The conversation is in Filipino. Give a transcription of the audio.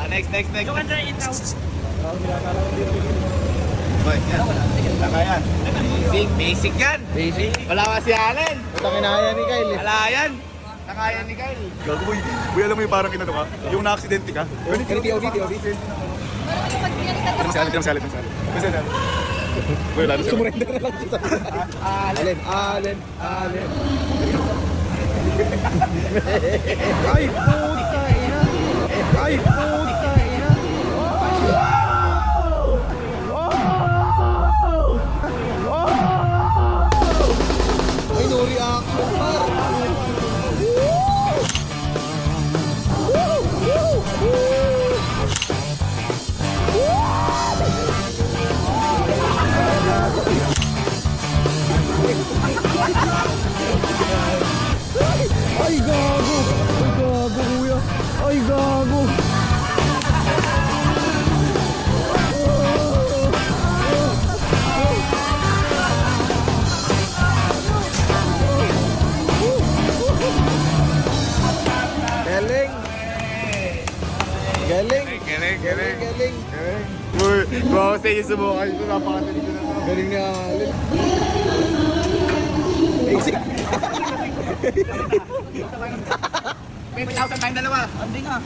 Next. Yung under it now. Boy, yan. Saka yan. Basic yan. Basic. Wala ka si Allen. Ito kinaya ni Kyle eh. Wala yan. Nakaya ni Kyle. Gago boy. Boy, alam mo yung parang kinano ka? Yung na-aksidente ka? TOD. Tinang salit. Boy, lalo siya. Sumurrender na lang dito. Allen. Ay, puta ina. Ay, no reaction, par. Ay, gago kuya. Ay, gago. Galing. Boy, bawa sa iyo subukan ito. Napakatalig ko na ito. Galing niya, Allen. Basic. May 1,000 tayong dalawa. Hindi nga.